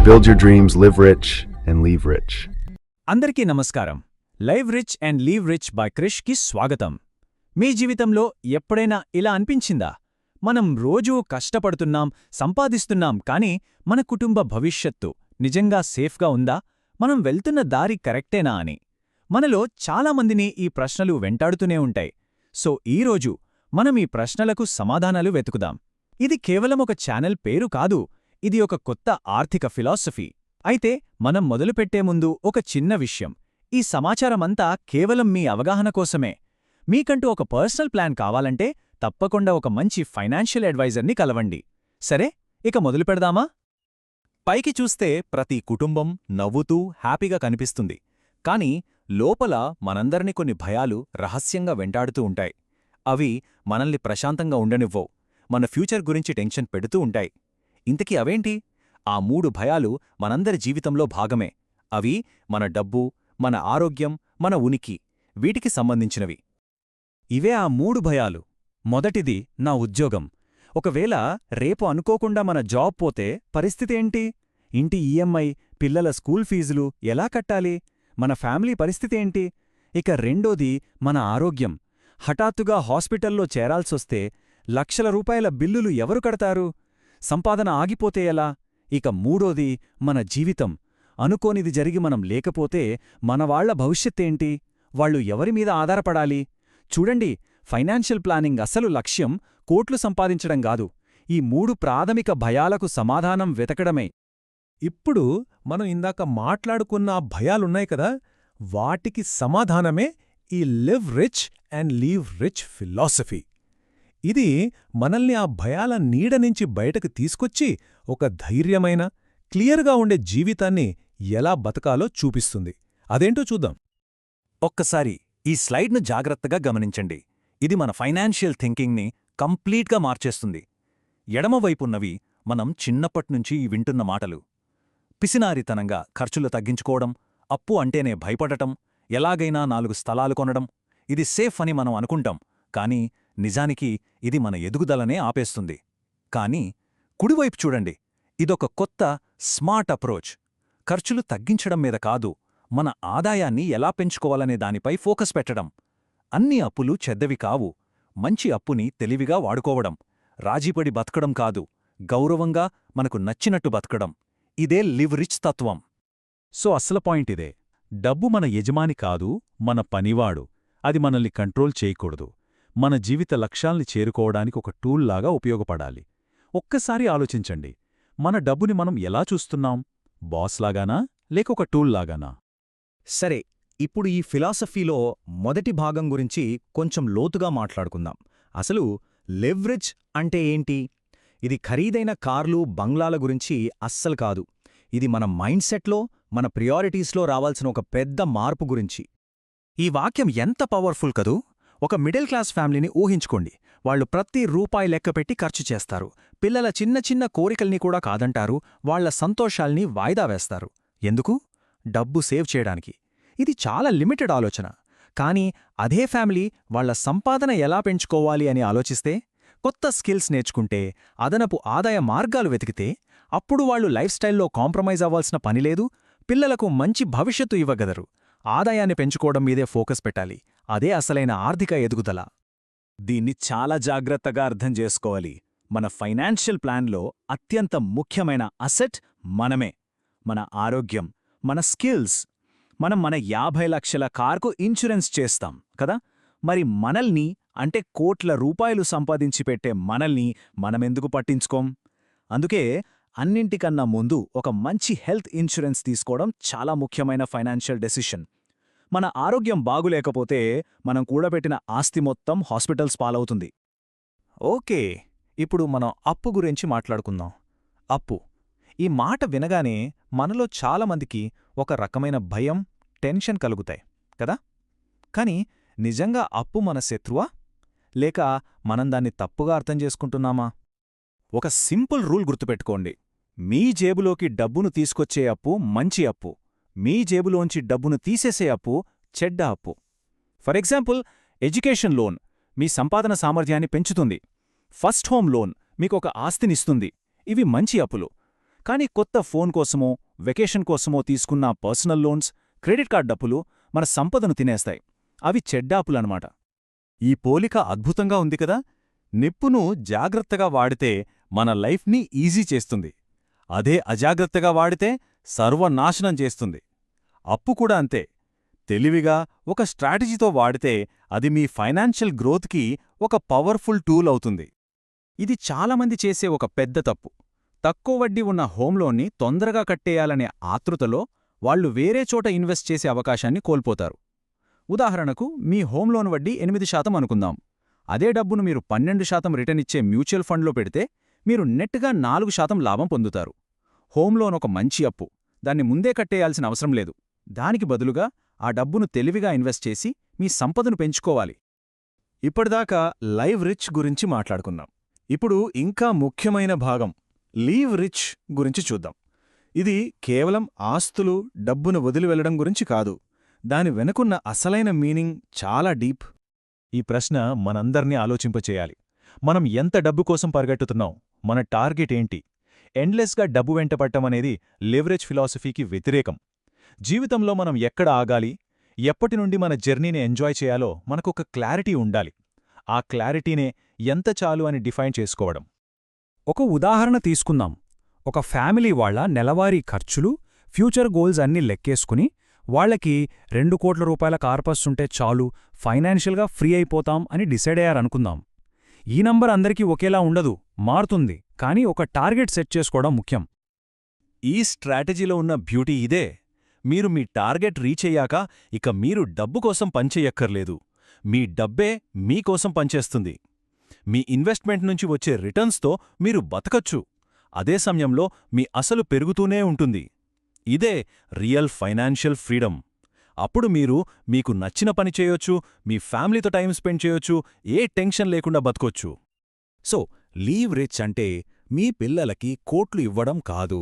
Build your dreams, live rich, and leave rich. అందరికీ నమస్కారం. Live rich and leave rich by క్రిష్కి స్వాగతం. మీ జీవితంలో ఎప్పుడైనా ఇలా అనిపించిందా? మనం రోజూ కష్టపడుతున్నాం, సంపాదిస్తున్నాం, కానీ మన కుటుంబ భవిష్యత్తు నిజంగా సేఫ్గా ఉందా? మనం వెళ్తున్న దారి కరెక్టేనా అని? మనలో చాలామందిని ఈ ప్రశ్నలు వెంటాడుతూనే ఉంటాయి. సో ఈరోజు మనం ఈ ప్రశ్నలకు సమాధానాలు వెతుకుదాం. ఇది కేవలం ఒక ఛానల్ పేరు కాదు, ఇది ఒక కొత్త ఆర్థిక ఫిలాసఫీ. అయితే మనం మొదలుపెట్టే ముందు ఒక చిన్న విషయం. ఈ సమాచారమంతా కేవలం మీ అవగాహన కోసమే. మీకంటూ ఒక పర్సనల్ ప్లాన్ కావాలంటే తప్పకుండా ఒక మంచి ఫైనాన్షియల్ అడ్వైజర్ని కలవండి. సరే, ఇక మొదలుపెడదామా? పైకి చూస్తే ప్రతి కుటుంబం నవ్వుతూ హ్యాపీగా కనిపిస్తుంది. కానీ లోపల మనందరినీ కొన్ని భయాలు రహస్యంగా వెంటాడుతూ ఉంటాయి. అవి మనల్ని ప్రశాంతంగా ఉండనివ్వవు, మన ఫ్యూచర్ గురించి టెన్షన్ పెడుతూ ఉంటాయి. ఇంతకీ అవేంటి? ఆ 3 భయాలు మనందరి జీవితంలో భాగమే. అవి మన డబ్బు, మన ఆరోగ్యం, మన ఉనికి, వీటికి సంబంధించినవి. ఇవే ఆ 3 భయాలు. మొదటిది నా ఉద్యోగం. ఒకవేళ రేపు అనుకోకుండా మన జాబ్ పోతే పరిస్థితేంటి? ఇంటి ఈఎంఐ, పిల్లల స్కూల్ ఫీజులు ఎలా కట్టాలి? మన ఫ్యామిలీ పరిస్థితేంటి? ఇక రెండోది మన ఆరోగ్యం. హఠాత్తుగా హాస్పిటల్లో చేరాల్సొస్తే లక్షల రూపాయల బిల్లులు ఎవరు కడతారు? సంపాదన ఆగిపోతే ఎలా? ఇక మూడోది మన జీవితం. అనుకోనిది జరిగి మనం లేకపోతే మనవాళ్ల భవిష్యత్తేంటి? వాళ్లు ఎవరిమీద ఆధారపడాలి? చూడండి, ఫైనాన్షియల్ ప్లానింగ్ అసలు లక్ష్యం కోట్లు సంపాదించడం గాదు, ఈ 3 ప్రాథమిక భయాలకు సమాధానం వెతకడమే. ఇప్పుడు మనం ఇందాక మాట్లాడుకున్న భయాలున్నాయి కదా, వాటికి సమాధానమే ఈ live rich and leave rich philosophy. ఇది మనల్ని ఆ భయాల నీడ నుంచి బయటకు తీసుకొచ్చి ఒక ధైర్యమైన, క్లియర్గా ఉండే జీవితాన్ని ఎలా బతకాలో చూపిస్తుంది. అదేంటో చూద్దాం. ఒక్కసారి ఈ స్లైడ్ను జాగ్రత్తగా గమనించండి. ఇది మన ఫైనాన్షియల్ థింకింగ్ని కంప్లీట్గా మార్చేస్తుంది. ఎడమవైపున్నవి మనం చిన్నప్పట్నుంచి వింటున్న మాటలు. పిసినారితనంగా ఖర్చులు తగ్గించుకోవడం, అప్పు అంటేనే భయపడటం, ఎలాగైనా 4 స్థలాలు కొనడం. ఇది సేఫ్ అని మనం అనుకుంటాం, కానీ నిజానికి ఇది మన ఎదుగుదలనే ఆపేస్తుంది. కానీ కుడివైపు చూడండి, ఇదొక కొత్త స్మార్ట్ అప్రోచ్. ఖర్చులు తగ్గించడం మీద కాదు, మన ఆదాయాన్ని ఎలా పెంచుకోవాలనే దానిపై ఫోకస్ పెట్టడం. అన్ని అప్పులు చెడ్డవి కావు, మంచి అప్పుని తెలివిగా వాడుకోవడం. రాజీపడి బతకడం కాదు, గౌరవంగా మనకు నచ్చినట్టు బతకడం. ఇదే లివ్ రిచ్ తత్వం. సో అసలు పాయింట్ ఇదే. డబ్బు మన యజమాని కాదు, మన పనివాడు. అది మనల్ని కంట్రోల్ చేయకూడదు. మన జీవిత లక్ష్యాల్ని చేరుకోవడానికి ఒక టూల్లాగా ఉపయోగపడాలి. ఒక్కసారి ఆలోచించండి, మన డబ్బుని మనం ఎలా చూస్తున్నాం? బాస్లాగానా, లేక ఒక టూల్లాగానా? సరే, ఇప్పుడు ఈ ఫిలాసఫీలో మొదటి భాగం గురించి కొంచెం లోతుగా మాట్లాడుకుందాం. అసలు లివ్రిజ్ అంటే ఏంటి? ఇది ఖరీదైన కార్లు, బంగ్లాల గురించి అస్సలు కాదు. ఇది మన మైండ్ సెట్లో, మన ప్రియారిటీస్లో రావాల్సిన ఒక పెద్ద మార్పు గురించి. ఈ వాక్యం ఎంత పవర్ఫుల్ కదూ! ఒక మిడిల్ క్లాస్ ఫ్యామిలీని ఊహించుకోండి. వాళ్లు ప్రతి రూపాయి లెక్కపెట్టి ఖర్చు చేస్తారు. పిల్లల చిన్న చిన్న కోరికల్ని కూడా కాదంటారు. వాళ్ల సంతోషాల్ని వాయిదా వేస్తారు. ఎందుకు? డబ్బు సేవ్ చేయడానికి. ఇది చాలా లిమిటెడ్ ఆలోచన. కానీ అదే ఫ్యామిలీ వాళ్ల సంపాదన ఎలా పెంచుకోవాలి అని ఆలోచిస్తే, కొత్త స్కిల్స్ నేర్చుకుంటే, అదనపు ఆదాయ మార్గాలు వెతికితే, అప్పుడు వాళ్లు లైఫ్ స్టైల్లో కాంప్రమైజ్ అవ్వాల్సిన పనిలేదు. పిల్లలకు మంచి భవిష్యత్తు ఇవ్వగలరు. ఆదాయాన్ని పెంచుకోవడం మీదే ఫోకస్ పెట్టాలి. అదే అసలైన ఆర్థిక ఎదుగుదల. దీన్ని చాలా జాగ్రత్తగా అర్థం చేసుకోవాలి. మన ఫైనాన్షియల్ ప్లాన్లో అత్యంత ముఖ్యమైన అసెట్ మనమే. మన ఆరోగ్యం, మన స్కిల్స్. మనం మన 50 లక్షల కార్కు ఇన్సూరెన్స్ చేస్తాం కదా, మరి మనల్ని, అంటే కోట్ల రూపాయలు సంపాదించి పెట్టే మనల్ని మనమెందుకు పట్టించుకోం? అందుకే అన్నింటికన్నా ముందు ఒక మంచి హెల్త్ ఇన్సూరెన్స్ తీసుకోవడం చాలా ముఖ్యమైన ఫైనాన్షియల్ డెసిషన్. మన ఆరోగ్యం బాగులేకపోతే మనం కూడబెట్టిన ఆస్తి మొత్తం హాస్పిటల్స్ పాలవుతుంది. ఓకే, ఇప్పుడు మనం అప్పు గురించి మాట్లాడుకుందాం. అప్పు, ఈ మాట వినగానే మనలో చాలామందికి ఒక రకమైన భయం, టెన్షన్ కలుగుతాయి కదా. కాని నిజంగా అప్పు మన శత్రువా, లేక మనం దాన్ని తప్పుగా అర్థం చేసుకుంటున్నామా? ఒక సింపుల్ రూల్ గుర్తుపెట్టుకోండి. మీ జేబులోకి డబ్బును తీసుకొచ్చే అప్పు మంచి అప్పు, మీ జేబులోంచి డబ్బును తీసేసే అప్పు చెడ్డ అప్పు. ఫర్ ఎగ్జాంపుల్, ఎడ్యుకేషన్ లోన్ మీ సంపాదన సామర్థ్యాన్ని పెంచుతుంది. ఫస్ట్ హోమ్ లోన్ మీకొక ఆస్తినిస్తుంది. ఇవి మంచి అప్పులు. కానీ కొత్త ఫోన్ కోసమో వెకేషన్ కోసమో తీసుకున్న పర్సనల్ లోన్స్, క్రెడిట్ కార్డ్ డబ్బులు మన సంపదను తినేస్తాయి. అవి చెడ్డాపులనమాట. ఈ పోలిక అద్భుతంగా ఉంది కదా. నిప్పును జాగ్రత్తగా వాడితే మన లైఫ్ని ఈజీ చేస్తుంది. అదే అజాగ్రత్తగా వాడితే సర్వనాశనం చేస్తుంది. అప్పు కూడా అంతే. తెలివిగా ఒక స్ట్రాటజీతో వాడితే అది మీ ఫైనాన్షియల్ గ్రోత్కి ఒక పవర్ఫుల్ టూల్ అవుతుంది. ఇది చాలామంది చేసే ఒక పెద్ద తప్పు. తక్కువ వడ్డీ ఉన్న హోమ్ లోన్ని తొందరగా కట్టేయాలనే ఆతృతలో వాళ్లు వేరే చోట ఇన్వెస్ట్ చేసే అవకాశాన్ని కోల్పోతారు. ఉదాహరణకు, మీ హోమ్ లోన్ వడ్డీ 8% అనుకుందాం. అదే డబ్బును మీరు 12% రిటర్న్ ఇచ్చే మ్యూచువల్ ఫండ్లో పెడితే మీరు నెట్గా 4% లాభం పొందుతారు. హోమ్ లోన్ ఒక మంచి అప్పు. దాన్ని ముందే కట్టేయాల్సిన అవసరం లేదు. దానికి బదులుగా ఆ డబ్బును తెలివిగా ఇన్వెస్ట్ చేసి మీ సంపదను పెంచుకోవాలి. ఇప్పటిదాకా లైవ్ రిచ్ గురించి మాట్లాడుకున్నాం. ఇప్పుడు ఇంకా ముఖ్యమైన భాగం లీవ్ రిచ్ గురించి చూద్దాం. ఇది కేవలం ఆస్తులు, డబ్బును వదిలివెళ్లడం గురించి కాదు. దాని వెనుకున్న అసలైన మీనింగ్ చాలా డీప్. ఈ ప్రశ్న మనందర్నీ ఆలోచింపచేయాలి. మనం ఎంత డబ్బు కోసం పరిగెట్టుతున్నాం? మన టార్గెట్ ఏంటి? ఎండ్లెస్గా డబ్బు వెంటపట్టమనేది లివరేజ్ ఫిలాసఫీకి వ్యతిరేకం. జీవితంలో మనం ఎక్కడ ఆగాలి, ఎప్పటి నుండి మన జర్నీని ఎంజాయ్ చేయాలో మనకొక క్లారిటీ ఉండాలి. ఆ క్లారిటీనే ఎంత చాలు అని డిఫైన్ చేసుకోవడం. ఒక ఉదాహరణ తీసుకుందాం. ఒక ఫ్యామిలీ వాళ్ళ నెలవారీ ఖర్చులు, ఫ్యూచర్ గోల్స్ అన్నీ లెక్కేసుకుని వాళ్లకి 2 కోట్ల రూపాయల కార్పస్ ఉంటే చాలు, ఫైనాన్షియల్గా ఫ్రీ అయిపోతాం అని డిసైడ్ అయ్యారనుకుందాం. ఈ నంబర్ అందరికీ ఒకేలా ఉండదు, మారుతుంది. కానీ ఒక టార్గెట్ సెట్ చేసుకోవడం ముఖ్యం. ఈ స్ట్రాటజీలో ఉన్న బ్యూటీ ఇదే. మీరు మీ టార్గెట్ రీచ్ అయ్యాక ఇక మీరు డబ్బు కోసం పనిచెయ్యక్కర్లేదు. మీ డబ్బే మీకోసం పనిచేస్తుంది. మీ ఇన్వెస్ట్మెంట్ నుంచి వచ్చే రిటర్న్స్తో మీరు బతకచ్చు. అదే సమయంలో మీ అసలు పెరుగుతూనే ఉంటుంది. ఇదే రియల్ ఫైనాన్షియల్ ఫ్రీడమ్. అప్పుడు మీరు మీకు నచ్చిన పని చేయొచ్చు, మీ ఫ్యామిలీతో టైం స్పెండ్ చేయొచ్చు, ఏ టెన్షన్ లేకుండా బతకొచ్చు. సో లీవ్ రిచ్ అంటే మీ పిల్లలకి కోట్లు ఇవ్వడం కాదు.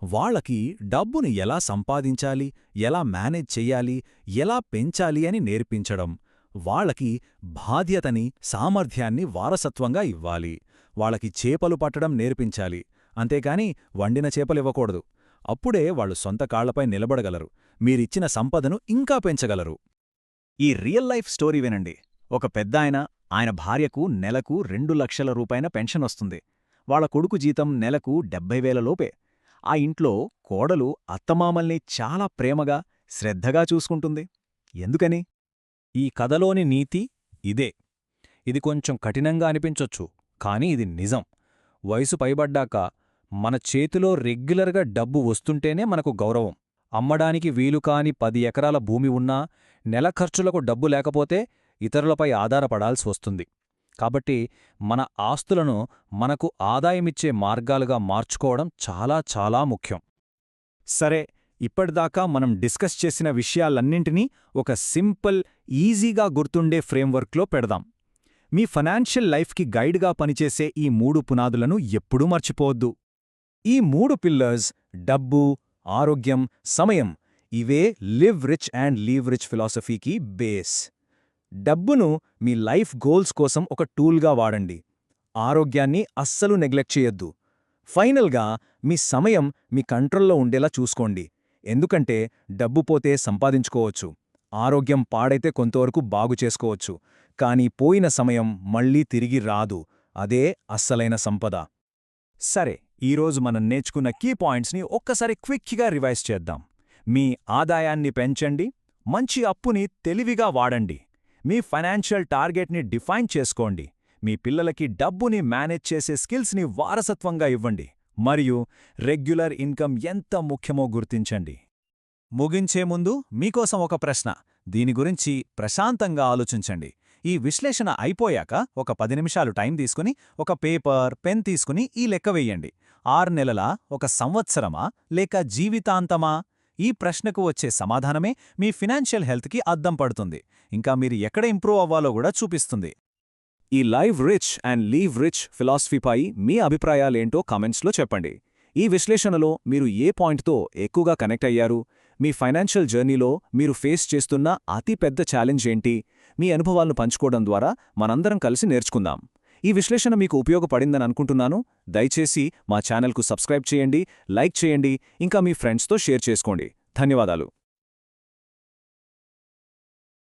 వాళ్ళకి డబ్బుని ఎలా సంపాదించాలి, ఎలా మేనేజ్ చెయ్యాలి, ఎలా పెంచాలి అని నేర్పించడం. వాళ్ళకి బాధ్యతని, సామర్థ్యాన్ని వారసత్వంగా ఇవ్వాలి. వాళ్ళకి చేపలు పట్టడం నేర్పించాలి. అంతేకాని వండిన చేపలివ్వకూడదు. అప్పుడే వాళ్ళు సొంత కాళ్లపై నిలబడగలరు. మీరిచ్చిన సంపదను ఇంకా పెంచగలరు. ఈ రియల్ లైఫ్ స్టోరీ వినండి. ఒక పెద్దాయన, ఆయన భార్యకు నెలకు 2 లక్షల రూపాయల పెన్షన్ వస్తుంది. వాళ్ళ కొడుకు జీతం నెలకు 70,000 లోపే. ఆ ఇంట్లో కోడలు అత్తమామల్ని చాలా ప్రేమగా, శ్రద్ధగా చూసుకుంటుంది. ఎందుకని? ఈ కథలోని నీతి ఇదే. ఇది కొంచెం కఠినంగా అనిపించొచ్చు, కానీ ఇది నిజం. వయసు పైబడ్డాక మన చేతిలో రెగ్యులర్గా డబ్బు వస్తుంటేనే మనకు గౌరవం. అమ్మడానికి వీలుకాని 10 ఎకరాల భూమి ఉన్నా నెల ఖర్చులకు డబ్బు లేకపోతే ఇతరులపై ఆధారపడాల్సి వస్తుంది. కాబట్టి మన ఆస్తులను మనకు ఆదాయమిచ్చే మార్గాలుగా మార్చుకోవడం చాలా చాలా ముఖ్యం. సరే, ఇప్పటిదాకా మనం డిస్కస్ చేసిన విషయాలన్నింటినీ ఒక సింపుల్, ఈజీగా గుర్తుండే ఫ్రేమ్వర్క్లో పెడదాం. మీ ఫైనాన్షియల్ లైఫ్కి గైడ్గా పనిచేసే ఈ 3 పునాదులను ఎప్పుడూ మర్చిపోవద్దు. ఈ 3 పిల్లర్స్ డబ్బు, ఆరోగ్యం, సమయం ఇవే live rich and leave rich ఫిలాసఫీకి బేస్. డబ్బును మీ లైఫ్ గోల్స్ కోసం ఒక టూల్గా వాడండి. ఆరోగ్యాన్ని అస్సలు నెగ్లెక్ట్ చేయొద్దు. ఫైనల్గా మీ సమయం మీ కంట్రోల్లో ఉండేలా చూసుకోండి. ఎందుకంటే డబ్బు పోతే సంపాదించుకోవచ్చు, ఆరోగ్యం పాడైతే కొంతవరకు బాగు చేసుకోవచ్చు. కానీ పోయిన సమయం మళ్లీ తిరిగి రాదు. అదే అస్సలైన సంపద. సరే, ఈరోజు మనం నేర్చుకున్న కీ పాయింట్స్ని ఒక్కసారి క్విక్గా రివైజ్ చేద్దాం. మీ ఆదాయాన్ని పెంచండి, మంచి అప్పుని తెలివిగా వాడండి, మీ ఫైనాన్షియల్ టార్గెట్ని డిఫైన్ చేసుకోండి, మీ పిల్లలకి డబ్బుని మేనేజ్ చేసే స్కిల్స్ని వారసత్వంగా ఇవ్వండి, మరియు రెగ్యులర్ ఇన్కమ్ ఎంత ముఖ్యమో గుర్తించండి. ముగించే ముందు మీకోసం ఒక ప్రశ్న. దీని గురించి ప్రశాంతంగా ఆలోచించండి. ఈ విశ్లేషణ అయిపోయాక ఒక 10 నిమిషాలు టైం తీసుకుని ఒక పేపర్, పెన్ తీసుకుని ఈ లెక్క వెయ్యండి. 6 నెలలా, 1 సంవత్సరమా, లేక జీవితాంతమా? ఈ ప్రశ్నకు వచ్చే సమాధానమే మీ ఫినాన్షియల్ హెల్త్కి అద్దం పడుతుంది. ఇంకా మీరు ఎక్కడ ఇంప్రూవ్ అవ్వాలో కూడా చూపిస్తుంది. ఈ live rich and leave rich ఫిలాసఫీపై మీ అభిప్రాయాలేంటో కామెంట్స్లో చెప్పండి. ఈ విశ్లేషణలో మీరు ఏ పాయింట్తో ఎక్కువగా కనెక్ట్ అయ్యారు? మీ ఫైనాన్షియల్ జర్నీలో మీరు ఫేస్ చేస్తున్న అతి పెద్ద ఛాలెంజ్ ఏంటి? మీ అనుభవాలను పంచుకోవడం ద్వారా మనందరం కలిసి నేర్చుకుందాం. ఈ విశ్లేషణ మీకు ఉపయోగపడిందని అనుకుంటున్నాను. దయచేసి మా ఛానల్కు సబ్స్క్రైబ్ చేయండి, లైక్ చేయండి, ఇంకా మీ ఫ్రెండ్స్తో షేర్ చేసుకోండి. ధన్యవాదాలు.